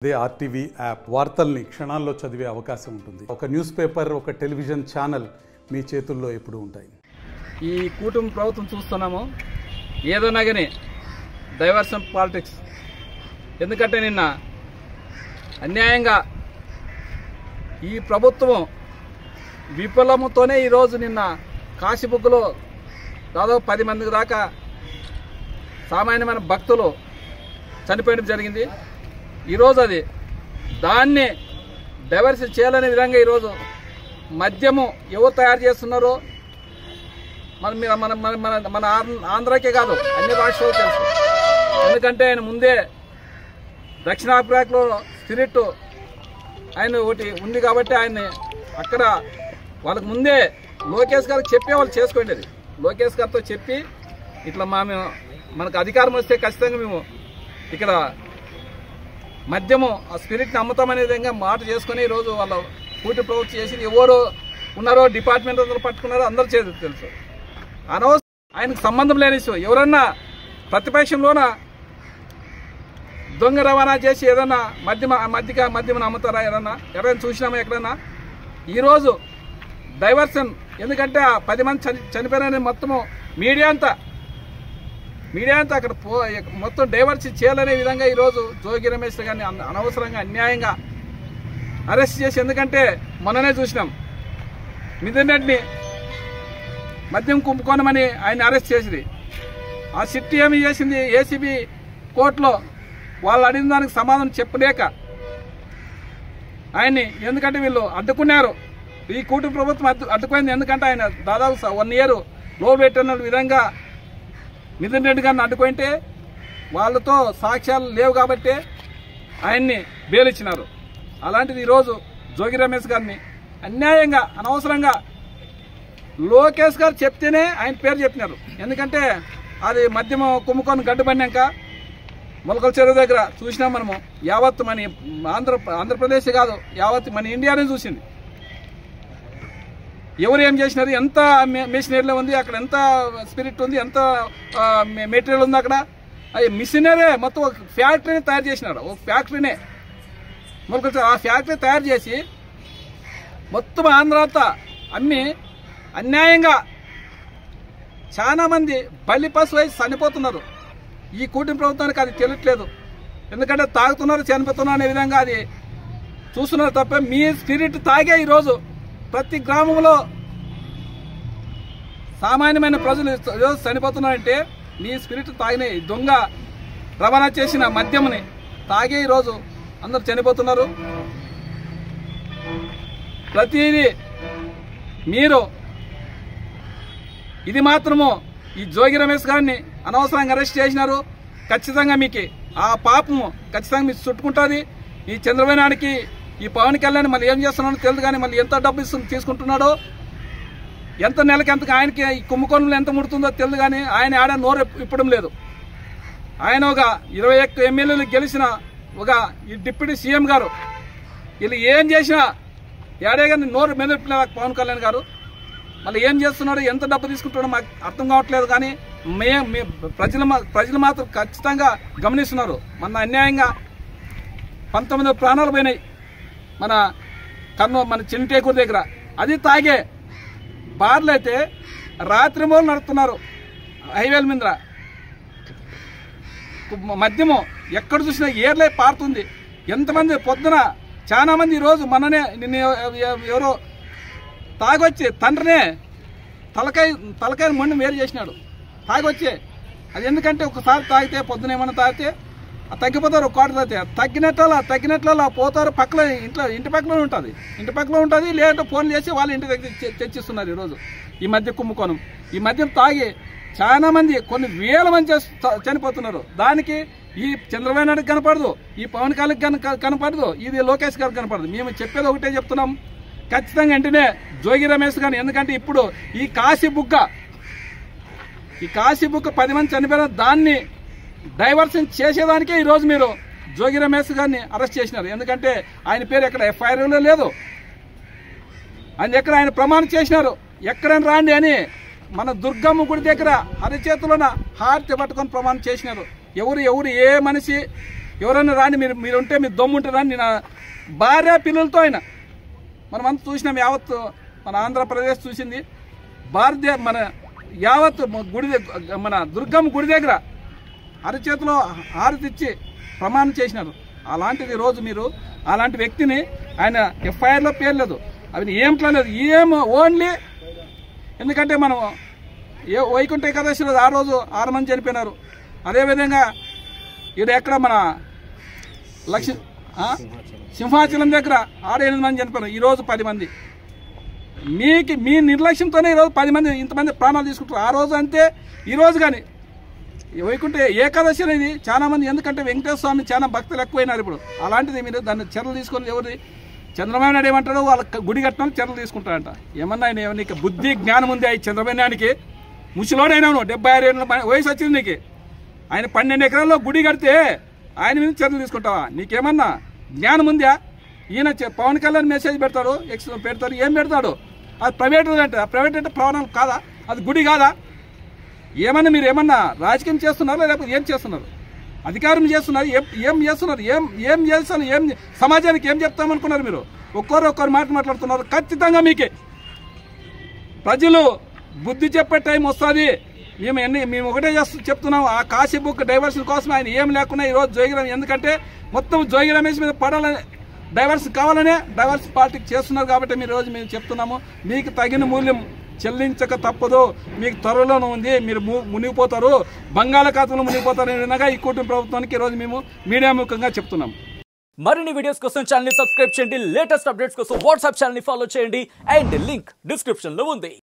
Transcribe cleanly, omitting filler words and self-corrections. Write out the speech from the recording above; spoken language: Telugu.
అదే ఆర్టీవీ యాప్ వార్తల్ని క్షణాల్లో చదివే అవకాశం ఉంటుంది. ఒక న్యూస్ పేపర్, ఒక టెలివిజన్ ఛానల్ మీ చేతుల్లో ఎప్పుడూ ఉంటాయి. ఈ కూటమి ప్రభుత్వం చూస్తున్నాము, ఏదైనా కానీ డైవర్షన్ పాలిటిక్స్. ఎందుకంటే నిన్న అన్యాయంగా ఈ ప్రభుత్వం విఫలముతోనే ఈరోజు నిన్న కాశీబుగ్గలో దాదాపు 10 మంది దాకా సామాన్యమైన భక్తులు చనిపోయడం జరిగింది. ఈరోజు అది దాన్ని డైవర్షన్ చేయాలనే విధంగా ఈరోజు మద్యము ఎవరు తయారు చేస్తున్నారో మన మన మన మన ఆంధ్రాకే కాదు, అన్ని రాష్ట్రాలు తెలుసు. ఎందుకంటే ఆయన ముందే దక్షిణాఫ్రికాలో స్పిరిట్ ఆయన ఒకటి ఉంది కాబట్టి ఆయన్ని అక్కడ వాళ్ళకి ముందే లోకేష్ గారికి చెప్పి వాళ్ళు చేసుకోండి. అది లోకేష్ గారితో చెప్పి ఇట్లా మనకు అధికారం వస్తే ఖచ్చితంగా మేము ఇక్కడ మద్యము ఆ స్పిరిట్ని అమ్ముతామనే విధంగా మాట చేసుకుని ఈరోజు వాళ్ళ కూటమి ప్రభుత్వం చేసి ఎవరు ఉన్నారో డిపార్ట్మెంట్ అందరూ పట్టుకున్నారో అందరూ తెలుసు. అనవసరం ఆయనకు సంబంధం లేని ఇష్యూ. ఎవరన్నా ప్రతిపక్షంలోన దొంగ రవాణా చేసి ఏదన్నా మద్యమని అమ్ముతారా? ఎవరైనా చూసినామా ఎక్కడన్నా? ఈరోజు డైవర్షన్, ఎందుకంటే ఆ 10 మంది చనిపోయిన మొత్తము మీడియా అంతా అక్కడ మొత్తం డైవర్షన్ చేయాలనే విధంగా ఈరోజు జోగి రమేష్ గారిని అనవసరంగా అన్యాయంగా అరెస్ట్ చేసి, ఎందుకంటే మొన్ననే చూసినాం మిథున్ రెడ్డిని మద్యం కుంభకోణమని ఆయన అరెస్ట్ చేసింది. ఆ సిట్ ఏమి చేసింది? ఏసీబీ కోర్టులో వాళ్ళు అడిగిన దానికి సమాధానం చెప్పలేక ఆయన్ని, ఎందుకంటే వీళ్ళు అడ్డుకున్నారు. ఈ కూటమి ప్రభుత్వం అడ్డుకుపోయింది. ఎందుకంటే ఆయన దాదాపు 1 ఇయర్ లో పెట్టిన విధంగా మిథున్ రెడ్డి గారిని అడ్డుకుంటే వాళ్ళతో సాక్ష్యాలు లేవు కాబట్టి ఆయన్ని బెయిల్ ఇచ్చినారు. అలాంటిది ఈరోజు జోగి రమేష్ గారిని అన్యాయంగా అనవసరంగా లోకేష్ గారు చెప్తేనే ఆయన పేరు చెప్పినారు. ఎందుకంటే అది మద్యమ కుంభకోణం గడ్డుపడినాక మొలకల చెరువు దగ్గర చూసినాం మనము. యావత్ మన ఆంధ్రప్రదేశ్ కాదు, యావత్ మన ఇండియానే చూసింది. ఎవరు ఏం చేసినారు, ఎంత మెషినరీలో ఉంది అక్కడ, ఎంత స్పిరిట్ ఉంది, ఎంత మెటీరియల్ ఉంది అక్కడ. అది మిషనరీ మొత్తం ఒక ఫ్యాక్టరీని తయారు చేసినారు. ఒక ఫ్యాక్టరీనే మొలకలు ఆ ఫ్యాక్టరీ తయారు చేసి మొత్తం ఆంధ్రాంతా అమ్మి అన్యాయంగా చాలా మంది బలి పశువు వేసి చనిపోతున్నారు. ఈ కూటమి ప్రభుత్వానికి అది తెలియట్లేదు. ఎందుకంటే తాగుతున్నారు, చనిపోతున్నారు అనే విధంగా అది చూస్తున్నారు తప్ప మీ స్పిరిట్ తాగే ఈరోజు ప్రతి గ్రామంలో సామాన్యమైన ప్రజలు ఈరోజు చనిపోతున్నారంటే మీ స్పిరిట్ తాగిన దొంగ రవాణా చేసిన మద్యముని తాగే ఈరోజు అందరు చనిపోతున్నారు. ప్రతిదీ మీరు ఇది మాత్రము ఈ జోగి రమేష్ గారిని అనవసరంగా అరెస్ట్ చేసినారు. ఖచ్చితంగా మీకు ఆ పాపము ఖచ్చితంగా మీకు చుట్టుకుంటుంది. ఈ చంద్రబాబు నాయుడికి ఈ పవన్ కళ్యాణ్ మళ్ళీ ఏం చేస్తున్నాడో తెలియదు, కానీ మళ్ళీ ఎంత డబ్బు తీసుకుంటున్నాడో, ఎంత నెలకి ఎంత ఆయనకి ఈ కుంభకోణంలో ఎంత ముడుతుందో తెలియదు, కానీ ఆయన ఆడ నోరు ఇప్పడం లేదు. ఆయన ఒక 21 ఎమ్మెల్యేలు గెలిచిన ఒక ఈ డిప్యూటీ సీఎం గారు వీళ్ళు ఏం చేసినా ఏడే కానీ నోరు మెదపలేదు పవన్ కళ్యాణ్ గారు. మళ్ళీ ఏం చేస్తున్నాడో, ఎంత డబ్బు తీసుకుంటాడో మాకు అర్థం కావట్లేదు. కానీ ప్రజలు మాత్రం ఖచ్చితంగా గమనిస్తున్నారు. మన అన్యాయంగా 19 ప్రాణాలు పోయినాయి మన చిన్నటేకూరు దగ్గర. అది తాగే బార్లు అయితే రాత్రి మూలు నడుపుతున్నారు హైవేల మీద. మద్యము ఎక్కడ చూసినా ఏర్లే పారుతుంది. ఎంతమంది పొద్దున చాలా మంది ఈరోజు నిన్న ఎవరో తాగొచ్చి తండ్రినే తలకాయ మొండి వేరు చేసినాడు తాగొచ్చే. అది ఎందుకంటే ఒకసారి తాగితే పొద్దున ఏమన్నా తాగితే తగ్గిపోతారు. ఒక కోట తాగితే తగ్గినట్ల పోతారు. ఇంటి పక్కలో ఉంటుంది. లేదంటే ఫోన్లు చేసి వాళ్ళ ఇంటి దగ్గర తెచ్చిస్తున్నారు. ఈరోజు ఈ మధ్య కుంభకోణం, ఈ మద్యం తాగి చాలా మంది కొన్ని వేల మంది చనిపోతున్నారు. దానికి ఈ చంద్రబాబు నాయుడు కనపడదు, ఈ పవన్ కళ్యాణ్ కనపడదు, ఇది లోకేష్ గారికి కనపడదు. మేము చెప్పేది ఒకటే చెప్తున్నాం, ఖచ్చితంగా వెంటనే జోగి రమేష్ గారిని, ఎందుకంటే ఇప్పుడు ఈ కాశీబుగ్గ 10 మంది చనిపోయిన దాన్ని డైవర్షన్ చేసేదానికే ఈరోజు మీరు జోగి రమేష్ గారిని అరెస్ట్ చేసినారు. ఎందుకంటే ఆయన పేరు ఎక్కడ ఎఫ్ఐఆర్లో లేదు. ఆయన ప్రమాణం చేసినారు, ఎక్కడైనా రాండి అని మన దుర్గమ్మ గుడి దగ్గర అరచేతులోన హారతి పట్టుకొని ప్రమాణం చేసినారు. ఎవరు ఏ మనిషి ఎవరైనా రాని, మీరు ఉంటే మీ దమ్ము ఉంటుందని నేను భార్య పిల్లలతో ఆయన మనమంతా చూసినాం. యావత్ మన ఆంధ్రప్రదేశ్ చూసింది. మన యావత్ గుడి మన దుర్గమ్మ గుడి దగ్గర అరచేతిలో హారతిచ్చి ప్రమాణం చేసినారు. అలాంటిది రోజు మీరు అలాంటి వ్యక్తిని ఆయన ఎఫ్ఐఆర్లో పేరు లేదు, అవి ఏంట్లో లేదు, ఓన్లీ ఎందుకంటే మనం వైకుంఠ ఏకాదశి రోజు ఆ రోజు 6 మంది చనిపోయినారు. అదేవిధంగా ఇది ఎక్కడ మన సింహాచలం దగ్గర 6-8 మంది చనిపోయినారు. ఈరోజు 10 మంది. మీ నిర్లక్ష్యంతోనే ఈరోజు 10 మంది ఇంతమంది ప్రాణాలు తీసుకుంటారు. ఆ రోజు అంతే, ఈరోజు కానీ వైకుంఠ ఏకాదశి అనేది చాలా మంది, ఎందుకంటే వెంకటేశ్వర స్వామి చాలా భక్తులు ఎక్కువైనారు ఇప్పుడు. అలాంటిది మీరు దాన్ని చర్యలు తీసుకొని ఎవరిది చంద్రబాబు నాయుడు ఏమంటాడు, వాళ్ళ గుడి కట్టడం చర్యలు తీసుకుంటారంట. ఏమన్నా ఆయన నీకు బుద్ధి జ్ఞానం ఉంది? ఈ చంద్రబాబు నాయుడికి ముసలోడైనావు, 76 ఏళ్ళ వయసు వచ్చింది నీకు. ఆయన 12 ఎకరాల్లో గుడి కడితే ఆయన మీద చర్యలు తీసుకుంటావా? నీకేమన్నా జ్ఞానం ఉందా? ఈయన పవన్ కళ్యాణ్ మెసేజ్ పెడతాడు, పెడతాడు, ఏం పెడతాడు? అది ప్రైవేట్ అంటే, ప్రైవేట్ అంటే ప్రవణం కాదా? అది గుడి కాదా? ఏమన్నా మీరు ఏమన్నా రాజకీయం చేస్తున్నారా లేకపోతే ఏం చేస్తున్నారు? అధికారం చేస్తున్నారు, ఏం చేస్తున్నారు? ఏం చేస్తున్నారు? ఏం సమాజానికి ఏం చెప్తామనుకున్నారు మీరు? ఒక్కొక్కరు మాట్లాడుతున్నారు. ఖచ్చితంగా మీకే ప్రజలు బుద్ధి చెప్పే టైం వస్తుంది. మేము ఒకటే చెప్తున్నాం, ఆ కాశీ బుక్ డైవర్షన్ కోసం ఆయన ఏం లేకుండా ఈరోజు జోగి, ఎందుకంటే మొత్తం జోగి రమేష్ మీద పడాలని డైవర్షన్ కావాలనే డైవర్షన్ పార్టీకి చేస్తున్నారు. కాబట్టి మీరు రోజు మేము చెప్తున్నాము, మీకు తగిన మూల్యం చెల్లించక తప్పదు. మీకు త్వరలోనే ఉంది, మీరు మునిగిపోతారు, బంగాళాఖాతంలో మునిగిపోతారు వినగా ఈ కూటమి ప్రభుత్వానికి ఈరోజు మేము మీడియా ముఖంగా చెప్తున్నాం. మరిన్ని వీడియోస్ కోసం ఛానల్ ని సబ్స్క్రైబ్ చేయండి, లేటెస్ట్ అప్డేట్స్ కోసం వాట్సాప్ ఛానల్ ని ఫాలో చేయండి, అండ్ లింక్ డిస్క్రిప్షన్ లో ఉంది.